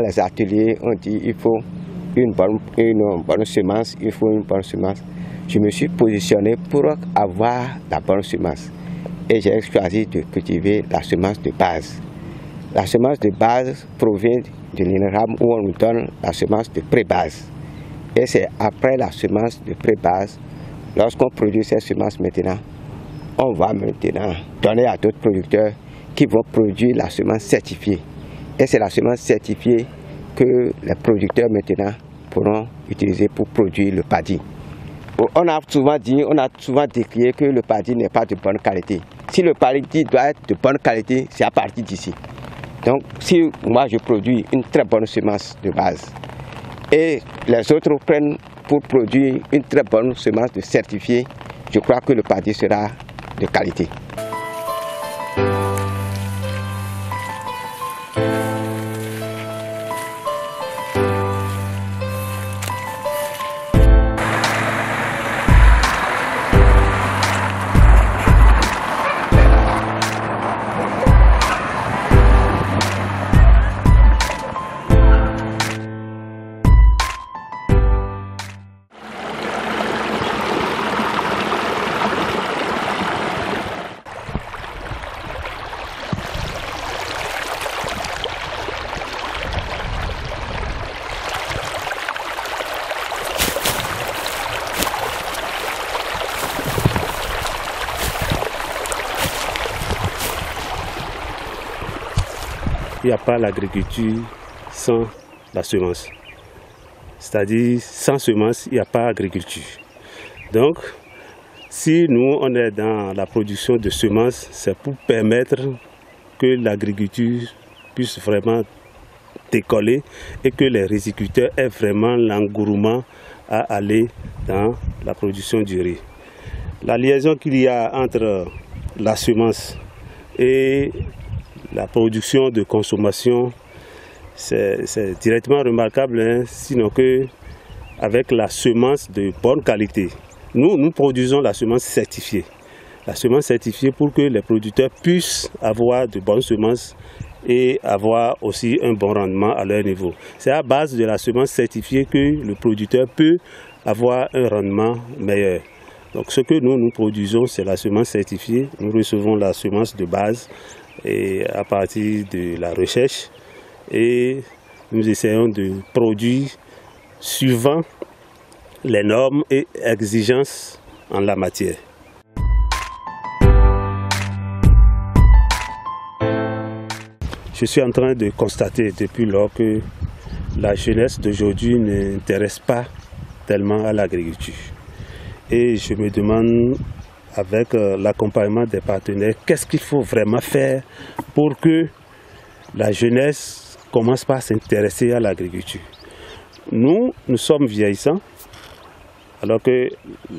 les ateliers, on dit il faut une bonne semence, il faut une bonne semence. Je me suis positionné pour avoir la bonne semence. Et j'ai choisi de cultiver la semence de base. La semence de base provient de l'INRAM où on nous donne la semence de pré-base. Et c'est après la semence de pré-base, lorsqu'on produit cette semence maintenant, on va maintenant donner à d'autres producteurs qui vont produire la semence certifiée. Et c'est la semence certifiée que les producteurs maintenant pourront utiliser pour produire le paddy. On a souvent décrié que le paddy n'est pas de bonne qualité. Si le paddy doit être de bonne qualité, c'est à partir d'ici. Donc si moi je produis une très bonne semence de base et les autres prennent pour produire une très bonne semence de certifiée, je crois que le paddy sera de qualité. Il n'y a pas l'agriculture sans la semence. C'est-à-dire, sans semence, il n'y a pas d'agriculture. Donc, si nous, on est dans la production de semences, c'est pour permettre que l'agriculture puisse vraiment décoller et que les riziculteurs aient vraiment l'engouement à aller dans la production du riz. La liaison qu'il y a entre la semence et la production de consommation, c'est directement remarquable, hein, sinon que avec la semence de bonne qualité. Nous produisons la semence certifiée. La semence certifiée pour que les producteurs puissent avoir de bonnes semences et avoir aussi un bon rendement à leur niveau. C'est à base de la semence certifiée que le producteur peut avoir un rendement meilleur. Donc ce que nous produisons, c'est la semence certifiée. Nous recevons la semence de base et à partir de la recherche et nous essayons de produire suivant les normes et exigences en la matière. Je suis en train de constater depuis lors que la jeunesse d'aujourd'hui n'intéresse pas tellement à l'agriculture. Et je me demande, avec l'accompagnement des partenaires, qu'est-ce qu'il faut vraiment faire pour que la jeunesse commence par s'intéresser à l'agriculture. Nous sommes vieillissants, alors que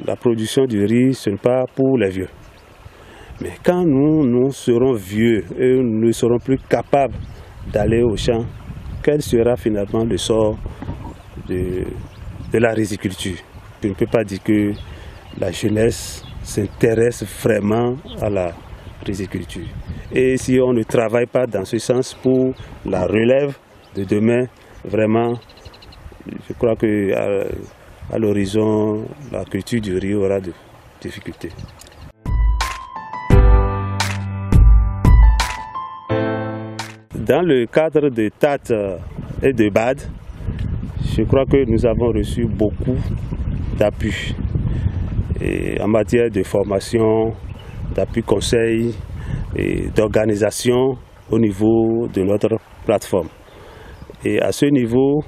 la production du riz, ce n'est pas pour les vieux. Mais quand nous serons vieux et nous ne serons plus capables d'aller au champ, quel sera finalement le sort de la riziculture? Je ne peux pas dire que la jeunesse s'intéresse vraiment à la riziculture. Et si on ne travaille pas dans ce sens pour la relève de demain, vraiment, je crois qu'à l'horizon, la culture du riz aura des difficultés. Dans le cadre de TAT et de BAD, je crois que nous avons reçu beaucoup d'appui en matière de formation, d'appui conseil et d'organisation au niveau de notre plateforme. Et à ce niveau,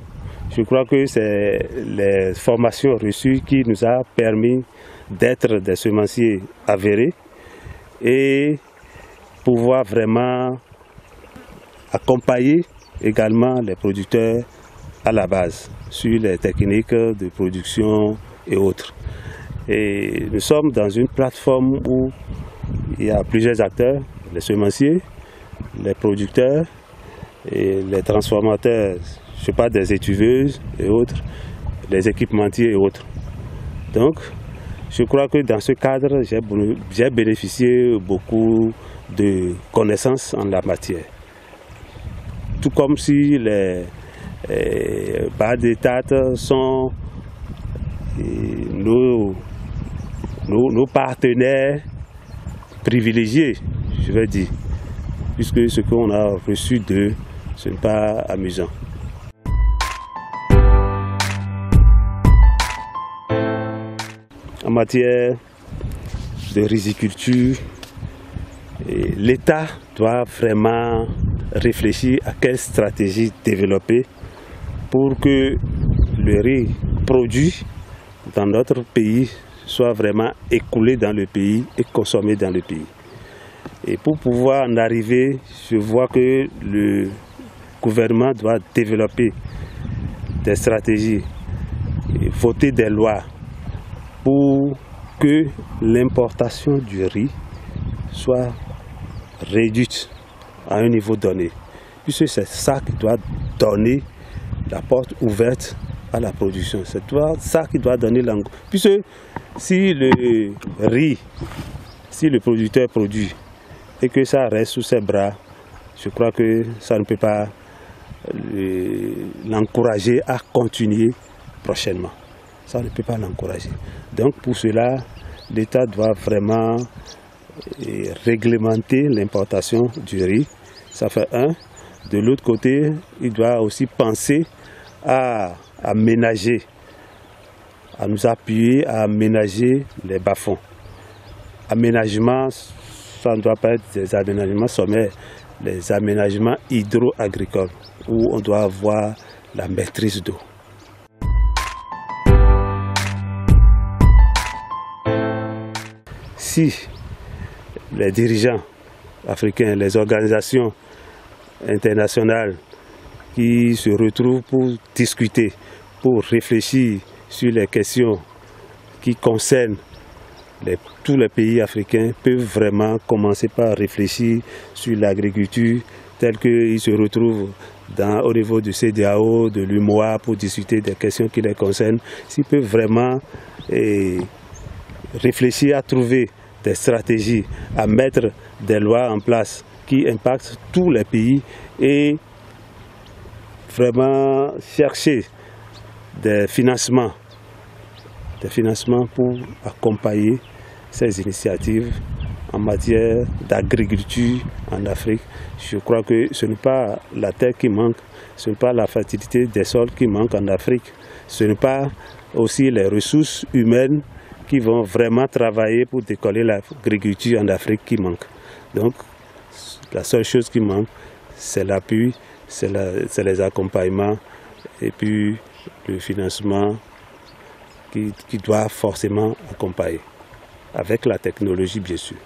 je crois que c'est les formations reçues qui nous a permis d'être des semenciers avérés et pouvoir vraiment accompagner également les producteurs à la base sur les techniques de production et autres. Et nous sommes dans une plateforme où il y a plusieurs acteurs, les semenciers, les producteurs et les transformateurs, je sais pas, des étuveuses et autres, les équipementiers et autres. Donc, je crois que dans ce cadre, j'ai bénéficié beaucoup de connaissances en la matière. Tout comme si Bas-État sont nos partenaires privilégiés, je vais dire, puisque ce qu'on a reçu d'eux, ce n'est pas amusant. En matière de riziculture, l'État doit vraiment réfléchir à quelle stratégie développer pour que le riz produit dans notre pays soit vraiment écoulé dans le pays et consommé dans le pays. Et pour pouvoir en arriver, je vois que le gouvernement doit développer des stratégies et voter des lois pour que l'importation du riz soit réduite à un niveau donné. Puisque c'est ça qui doit donner la porte ouverte à la production. C'est ça qui doit donner l'engouement. Puisque si le riz, si le producteur produit et que ça reste sous ses bras, je crois que ça ne peut pas l'encourager à continuer prochainement. Ça ne peut pas l'encourager. Donc pour cela, l'État doit vraiment réglementer l'importation du riz. Ça fait un. De l'autre côté, il doit aussi penser à aménager, à nous appuyer à aménager les bas-fonds. Aménagement, ça ne doit pas être des aménagements sommaires, les aménagements hydro-agricoles où on doit avoir la maîtrise d'eau. Si les dirigeants africains, les organisations internationales qui se retrouvent pour discuter, pour réfléchir sur les questions qui concernent tous les pays africains, peuvent vraiment commencer par réfléchir sur l'agriculture telle qu'ils se retrouvent au niveau du CEDEAO, de l'UMOA pour discuter des questions qui les concernent. S'ils peuvent vraiment réfléchir à trouver des stratégies, à mettre des lois en place qui impactent tous les pays et vraiment chercher des financements pour accompagner ces initiatives en matière d'agriculture en Afrique. Je crois que ce n'est pas la terre qui manque, ce n'est pas la fertilité des sols qui manque en Afrique, ce n'est pas aussi les ressources humaines qui vont vraiment travailler pour décoller l'agriculture en Afrique qui manque. Donc, la seule chose qui manque, c'est l'appui, c'est les accompagnements et puis le financement qui doit forcément accompagner, avec la technologie bien sûr.